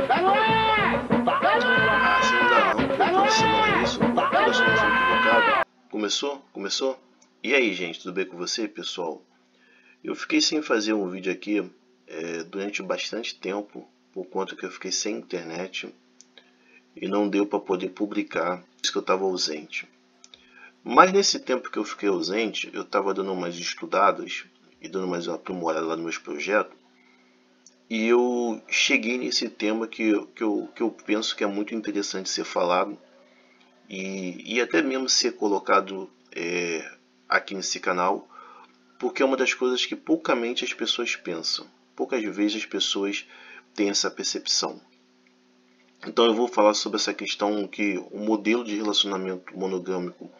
Ah, assim não dá não, pô. Toda semana isso, pô. Toda semana equivocado. Começou? Começou? E aí, gente, tudo bem com você, pessoal? Eu fiquei sem fazer um vídeo aqui durante bastante tempo, por conta que eu fiquei sem internet e não deu para poder publicar, por isso que eu estava ausente. Mas nesse tempo que eu fiquei ausente, eu estava dando umas estudadas e dando mais uma aprimorada lá nos meus projetos. E eu cheguei nesse tema que eu penso que é muito interessante ser falado e até mesmo ser colocado aqui nesse canal, porque é uma das coisas que poucamente as pessoas pensam. Poucas vezes as pessoas têm essa percepção. Então eu vou falar sobre essa questão que o modelo de relacionamento monogâmico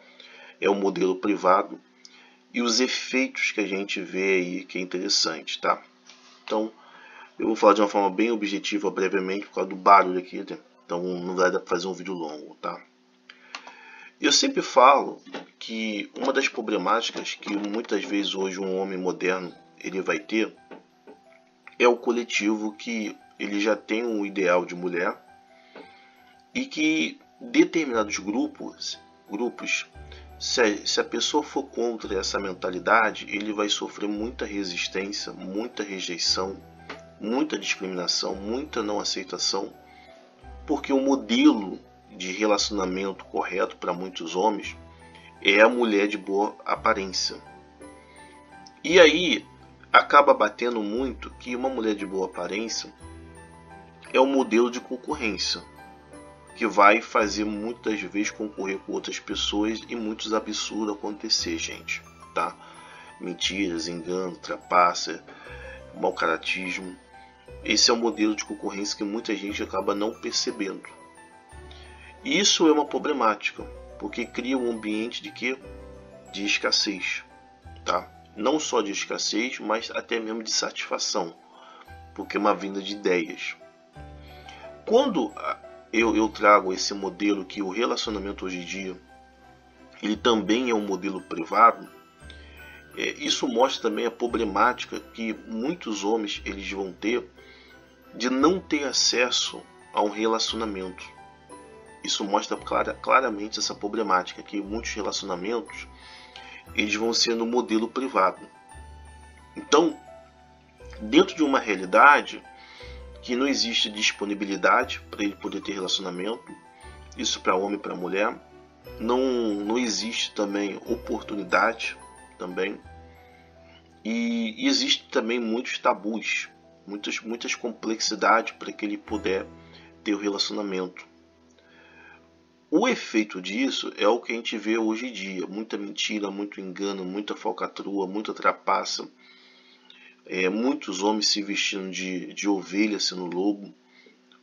é o modelo privado e os efeitos que a gente vê aí que é interessante, tá? Então eu vou falar de uma forma bem objetiva, brevemente, por causa do barulho aqui, né? Então não vai dar para fazer um vídeo longo, tá? Eu sempre falo que uma das problemáticas que muitas vezes hoje um homem moderno ele vai ter é o coletivo que ele já tem um ideal de mulher e que determinados grupos se a pessoa for contra essa mentalidade, ele vai sofrer muita resistência, muita rejeição, muita discriminação, muita não aceitação, porque o modelo de relacionamento correto para muitos homens é a mulher de boa aparência. E aí acaba batendo muito que uma mulher de boa aparência é um modelo de concorrência, que vai fazer muitas vezes concorrer com outras pessoas e muitos absurdos acontecer, gente, tá? Mentiras, engano, trapaça, mau caratismo. Esse é um modelo de concorrência que muita gente acaba não percebendo. E isso é uma problemática, porque cria um ambiente de quê? De escassez, tá? Não só de escassez, mas até mesmo de satisfação, porque é uma vinda de ideias. Quando eu trago esse modelo que o relacionamento hoje em dia ele também é um modelo privado, isso mostra também a problemática que muitos homens eles vão ter de não ter acesso a um relacionamento. Isso mostra claramente essa problemática, que muitos relacionamentos eles vão ser no modelo privado. Então, dentro de uma realidade que não existe disponibilidade para ele poder ter relacionamento, isso para homem e para mulher, não existe também oportunidade também, e existe também muitos tabus, muitas complexidades para que ele puder ter o relacionamento. O efeito disso é o que a gente vê hoje em dia, muita mentira, muito engano, muita falcatrua, muita trapaça, muitos homens se vestindo de ovelha sendo lobo,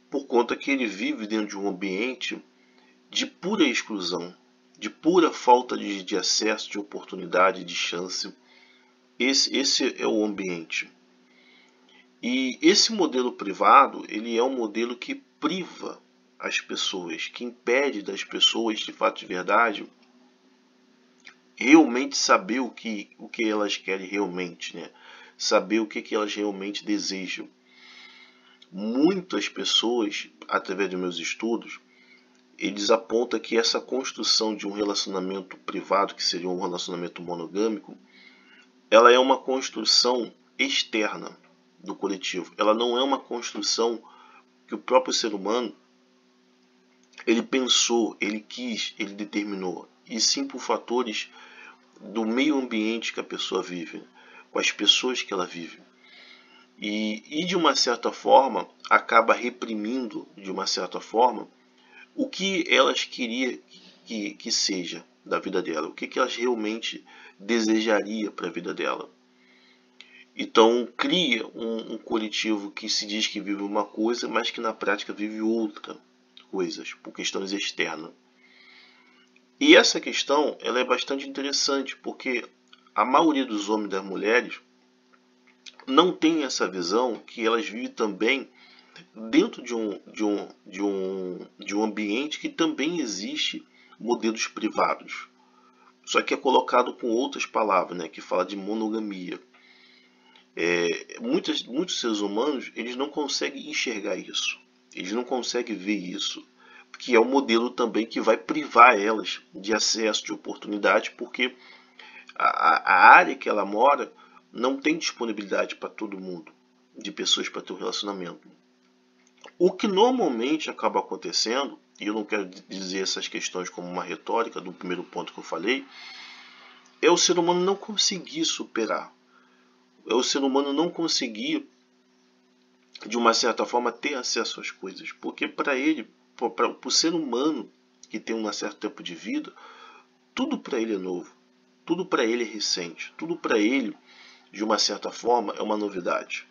por conta que ele vive dentro de um ambiente de pura exclusão, de pura falta de acesso, de oportunidade, de chance. Esse é o ambiente. E esse modelo privado, ele é um modelo que priva as pessoas, que impede das pessoas, de fato de verdade, realmente saber o que elas querem realmente, né? Saber o que elas realmente desejam. Muitas pessoas, através dos meus estudos, eles apontam que essa construção de um relacionamento privado, que seria um relacionamento monogâmico, ela é uma construção externa do coletivo. Ela não é uma construção que o próprio ser humano ele pensou, ele quis, ele determinou, e sim por fatores do meio ambiente que a pessoa vive, com as pessoas que ela vive. E de uma certa forma acaba reprimindo, de uma certa forma, o que elas queriam que seja da vida dela, o que elas realmente desejaria para a vida dela. Então cria um coletivo que se diz que vive uma coisa, mas que na prática vive outra coisas, por questões externas. E essa questão ela é bastante interessante, porque a maioria dos homens e das mulheres não tem essa visão que elas vivem também dentro de um ambiente que também existe modelos privados. Só que é colocado com outras palavras, né, que fala de monogamia. Muitos seres humanos eles não conseguem enxergar isso. Eles não conseguem ver isso, porque é um modelo também que vai privar elas de acesso, de oportunidade, porque a área que ela mora não tem disponibilidade para todo mundo, de pessoas para ter um relacionamento. O que normalmente acaba acontecendo, e eu não quero dizer essas questões como uma retórica do primeiro ponto que eu falei, é o ser humano não conseguir superar. É o ser humano não conseguir, de uma certa forma, ter acesso às coisas. Porque para ele, para o ser humano que tem um certo tempo de vida, tudo para ele é novo. Tudo para ele é recente. Tudo para ele, de uma certa forma, é uma novidade.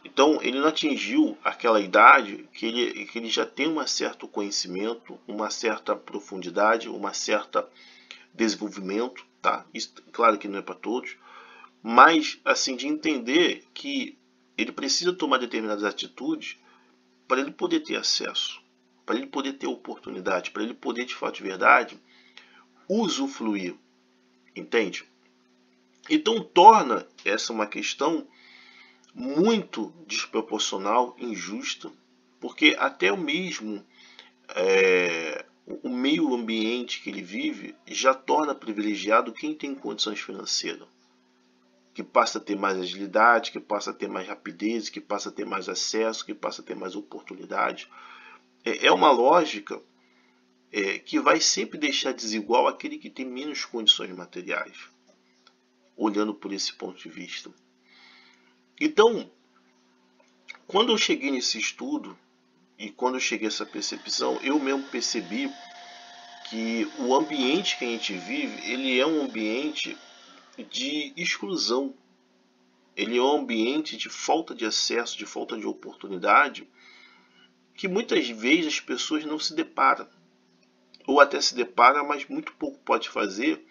Então, ele não atingiu aquela idade que ele já tem um certo conhecimento, uma certa profundidade, uma certa desenvolvimento, tá? Isso, claro que não é para todos, mas assim, de entender que ele precisa tomar determinadas atitudes para ele poder ter acesso, para ele poder ter oportunidade, para ele poder, de fato de verdade, usufruir, entende? Então torna essa uma questão muito desproporcional, injusta, porque até o mesmo o meio ambiente que ele vive já torna privilegiado quem tem condições financeiras, que passa a ter mais agilidade, que passa a ter mais rapidez, que passa a ter mais acesso, que passa a ter mais oportunidade. É uma lógica que vai sempre deixar desigual aquele que tem menos condições materiais, olhando por esse ponto de vista. Então, quando eu cheguei nesse estudo e quando eu cheguei a essa percepção, eu mesmo percebi que o ambiente que a gente vive, ele é um ambiente de exclusão. Ele é um ambiente de falta de acesso, de falta de oportunidade, que muitas vezes as pessoas não se deparam. Ou até se deparam, mas muito pouco pode fazer,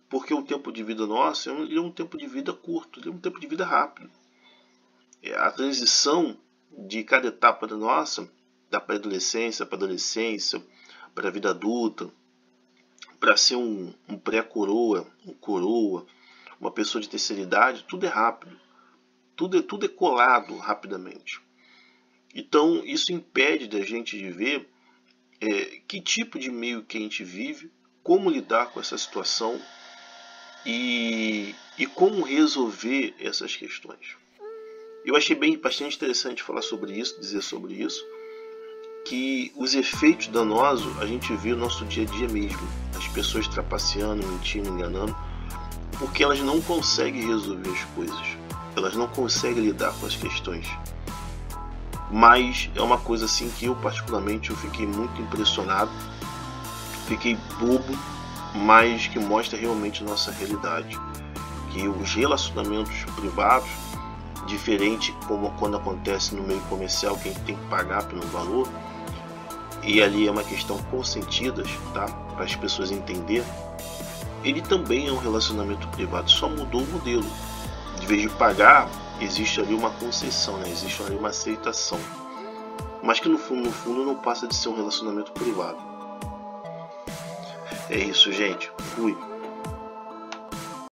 porque o tempo de vida nosso é um tempo de vida curto, ele é um tempo de vida rápido. A transição de cada etapa da nossa, da pré-adolescência para a adolescência, para a vida adulta, para ser um pré-coroa, um coroa, uma pessoa de terceira idade, tudo é rápido. Tudo é colado rapidamente. Então isso impede da gente de ver que tipo de meio que a gente vive, como lidar com essa situação e como resolver essas questões. Eu achei bastante interessante falar sobre isso, dizer sobre isso, que os efeitos danosos a gente vê no nosso dia a dia mesmo. As pessoas trapaceando, mentindo, enganando, porque elas não conseguem resolver as coisas. Elas não conseguem lidar com as questões. Mas é uma coisa assim que eu particularmente eu fiquei muito impressionado, fiquei bobo, mas que mostra realmente a nossa realidade. Que os relacionamentos privados, diferente como quando acontece no meio comercial, que a gente tem que pagar pelo valor, e ali é uma questão consentida, tá? Para as pessoas entenderem, ele também é um relacionamento privado, só mudou o modelo. De vez de pagar, existe ali uma concessão, né? Existe ali uma aceitação, mas que no fundo não passa de ser um relacionamento privado. É isso, gente. Fui.